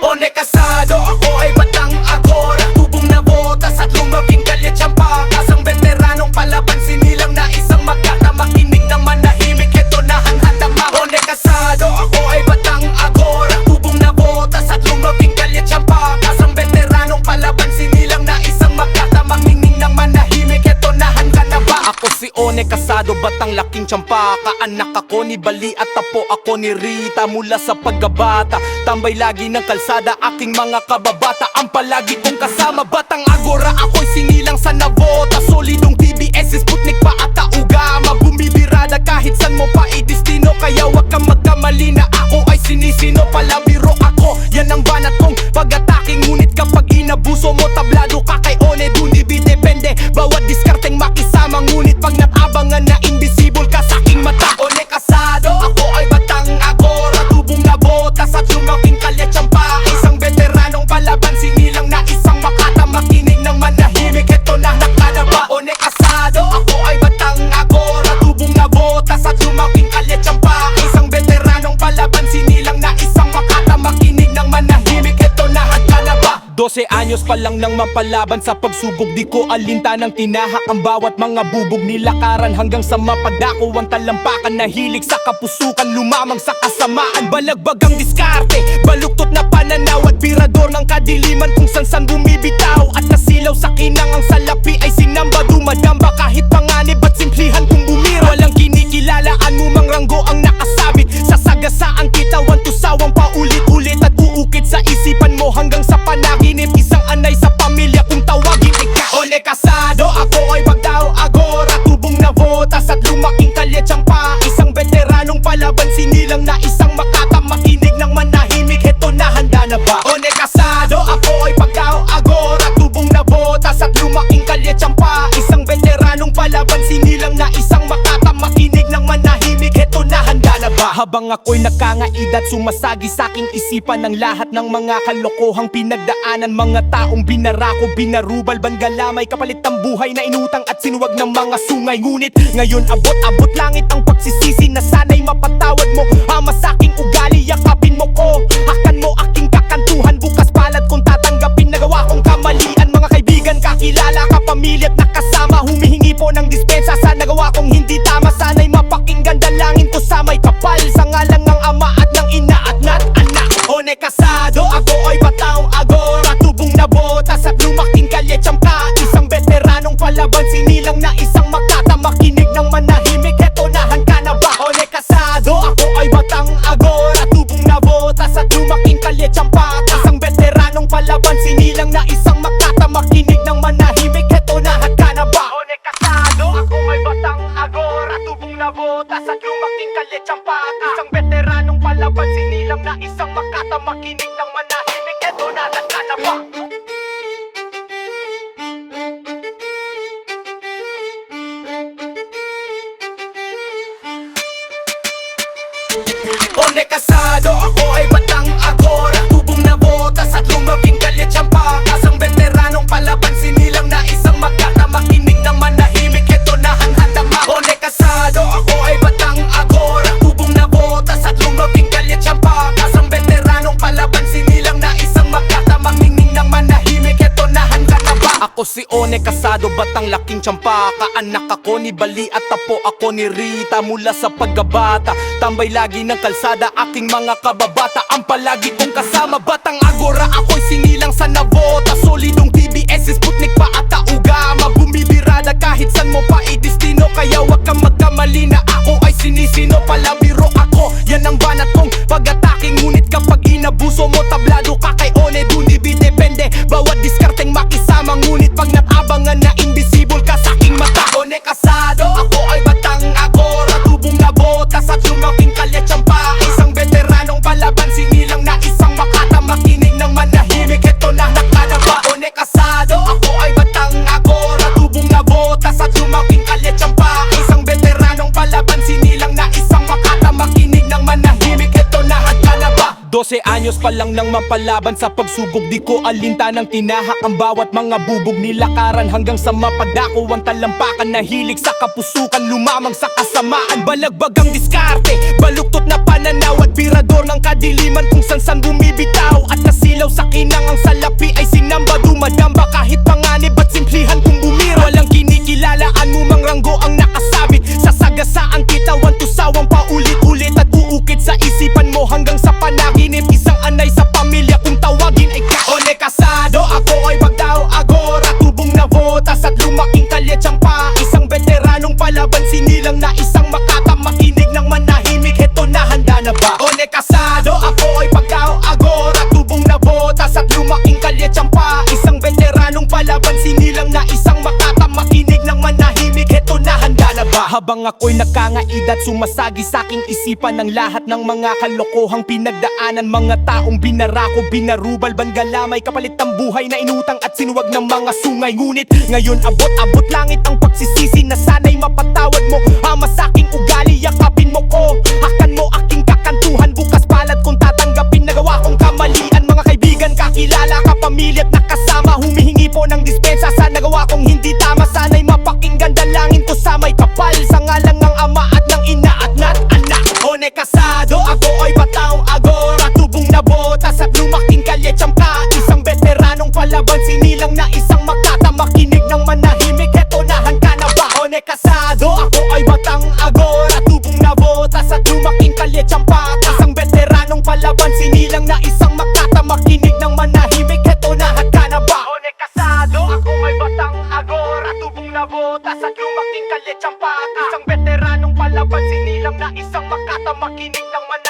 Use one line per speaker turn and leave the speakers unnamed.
One kasado, ako ay batang agora, tubong na botas at lumabing galit siyang pakas. Ang veteranong palaban, sinilang na isang magkata, makinig na manahimik, eto na hanghanda ma. One kasado, ako ay batang agora, tubong na botas at lumabing galit siyang pakas. Ang veteranong palaban, sinilang na isang magkata, makinig na manahimik, eto na hanghanda ba. Ako si One Kasado, batang laking tsampaka. Anak ako ni Bali at tapo ako ni Rita. Mula sa paggabata, tambay lagi ng kalsada, aking mga kababata ang palagi kong kasama. Batang agora, ako'y sinilang sa nabota. Solidong TBS, Sputnik pa at Taugama. Bumibirada kahit san mo pa i-destino, kaya wag kang magkamali na ako ay sinisino. Palabiro ako, yan ang banat kong pag-atake. Ngunit kapag inabuso mo, tablado ka kay One. Dun di depende, bawat diskarteng makisama. Ngunit pag natabangan na invisible ka sa aking mata. One Kasado, ako ay batang agora, tubong na botas at lumaking kalyat siyang pa. Isang veteranong palaban, sinilang na isang makata, makinig ng manahimik, eto na nakalaba. One Kasado, ako ay batang agora, tubong na botas at lumaking kalyat siyang pa. Isang veteranong palaban, sinilang na isang makata, makinig ng manahimik, eto na nakalaba. 12 anyos pa lang nang mapalaban sa pagsubok, di ko alintanang tinahak ang bawat mga bubog. Nilakaran hanggang sa mapadako ang talampakan, nahilig sa kapusukan, lumamang sa kasamaan. Balagbag ang diskarte, baluktot na pananaw at birador ng kadiliman kung san bumibitaw. At nasilaw sa kinang ang salapi ay sinamba, dumadamba kahit panganib at simplihan kung bumira. Walang kinikilalaan mo mang ranggo ang nakasabit sa sagasaan, kitawan tusawang paulit-ulit at uukit sa isipan mo hanggang sa panaginip. Isang anay sa pamilya kung tawagin ikaw. One Kasado, ako ay bagtao agora, tubong na botas at lumaking kalyat siyang pa. Isang veteranong palaban, sinilang na isang makata, makinig ng manahimik, eto na handa na ba. One Kasado, ako ay bagtao agora, tubong na botas at lumaking kalyat siyang pa. Isang veteranong palaban, sinilang na isang makata, makinig ng manahimik, eto na handa na ba. Habang ako'y nakangaid at sumasagi sa aking isipan ng lahat ng mga kalokohang pinagdaanan, mga taong binarako, binarubal, bangalamay, kapalit ang buhay na inutang at sinuwag ng mga sungay. Ngunit ngayon abot langit ang pagsisisi na sana'y mapatawad mo. Ama sa aking ugali, yakapin mo ko, hakan mo aking kakantuhan. Bukas palad kung tatanggapin nagawa kong kamalian. Mga kaibigan, kakilala, kapamilya at nakasama, humihingi po ng dispensa sa nagawa kong hindi tama. Sana'y mapakinggan, dalangin ko sa may kapal, sa ngalan ng ama at ng ina at anak. One Kasado, ako ay bataong agora, tubong na botas at lumaking kalyat siyang ka. Isang veteranong palaban, sinilang na isang makata, makinig ng manahimik, eto na handa na ba. One Kasado, ako ay batang agora, tubong na botas at lumaking kalyat siyang pa. Isang veteranong palaban, sinilang na isang makata, makinig ng manahimik, eto na handa na ba. One Kasado, ako ay batang agora, tubong na botas at lumaking kalyat siyang pa. Isang veteranong palaban, sinilang na isang makata, makinig ng manahimik, eto na handa na ba. One Kasado, ako ay batang agora, tubong na botas at lumabing kalyat siyang pakas. Ang veteranong palaban, sinilang na isang makata, makinig ng manahimik, eto na hanghanda ma. One Kasado, ako ay batang agora, tubong na botas at lumabing kalyat siyang pakas. Ang veteranong palaban, sinilang na isang makata, makinig ng manahimik, eto na handa na ba. Ako si One Kasado, batang laking tsampaka. Anak ako ni Bali at tapo ako ni Rita. Mula sa paggabata, tambay lagi ng kalsada, aking mga kababata ang palagi kong kasama. Batang agora, ako'y sinilang sa nabota. Solidong TBS, Sputnik pa at Taugama. Bumibirada kahit san mo pa i-destino, kaya wag kang magkamali na ako ay sinisino. Palabiro ako, yan ang banat kong pag-atake. Ngunit kapag inabuso mo, tablado ka kay One. Dun depende, bawat diskarteng makisama. Ngunit pag natabangan na invisible ka sa aking mata. One Kasado, ako ay batang agora, tubong na botas at lumaking kalyat siyang pa. Isang veteranong palaban, sinilang na isang makata, makinig ng manahimik, eto na nakalaba. One Kasado, ako ay batang agora, tubong na botas at lumaking kalyat siyang pa. Isang veteranong palaban, sinilang na isang makata, makinig ng manahimik, eto na nakalaba. 12 anyos anyos pa lang nang mapalaban sa pagsubok. Di ko alintanang tinahak ang bawat mga bubog. Nilakaran hanggang sa mapadako ang talampakan. Nahilig sa kapusukan, lumamang sa kasamaan. Balagbag ang diskarte, baluktot na pananaw at birador ng kadiliman kung san bumibitaw. At nasilaw sa kinang ang salapi ay sinamba. Dumadamba kahit panganib at simplihan kung bumira. Walang kinikilalaan mo mang ranggo ang nakasabit sa sagasaan kitawan, tusawang paulit-ulit at uukit sa isipan mo hanggang sa panaginip. Isang anay sa pamilya kung tawagin ay One kasado, ako ay bagtao agora. Tubong na botas at lumaking kalye-tsampa. Isang veteranong palaban, sinilang na isang makata. Makinig ng manahimik, heto na handa na ba? One kasado, ako ay bagtao agora. Tubong na botas at lumaking kalye-tsampa. Isang veteranong palaban, sinilang na isang makata. Makinig ng manahimik, heto na handa na ba? Habang ako'y nakangaid at sumasagi sa aking isipan ng lahat ng mga kalokohang pinagdaanan. Mga taong binarako, binarubal, bangalamay, kapalit ng buhay na inutang at sinuwag ng mga sungay. Ngunit ngayon abot-abot langit ang pagsisisi na sana'y mapatawad mo. Ama sa aking ugali, yakapin mo ko. Hakan mo aking kakantuhan, bukas palad kung tatanggapin. Nagawa kong kamalian, mga kaibigan, kakilala, kapamilya at nakasama. Humihingi po ng dispensa sa nagawa kong hindi tama. Sana'y mapakinggan, dalangin ko sa may kapal. Sa ngalan ng ama at ng ina at anak. One kasado, ako ay bataong agora. Tubong na botas at lumaking kalye-tsampa. Isang veteranong palaban, sinilang na isang makata. Makinig ng manahimik, heto na handa na ba? One kasado, ako ay batang agora. Tubong na botas at lumaking kalye-tsampa. Isang veteranong palaban, sinilang na isang makata. Makinig ng manahimik, heto na handa na ba? One kasado, ako ay batang agora. Tubong na botas at lumaking kalye-tsampa. Isang veteranong palaban, sinilang na isang makata. Makinig ng manahimik.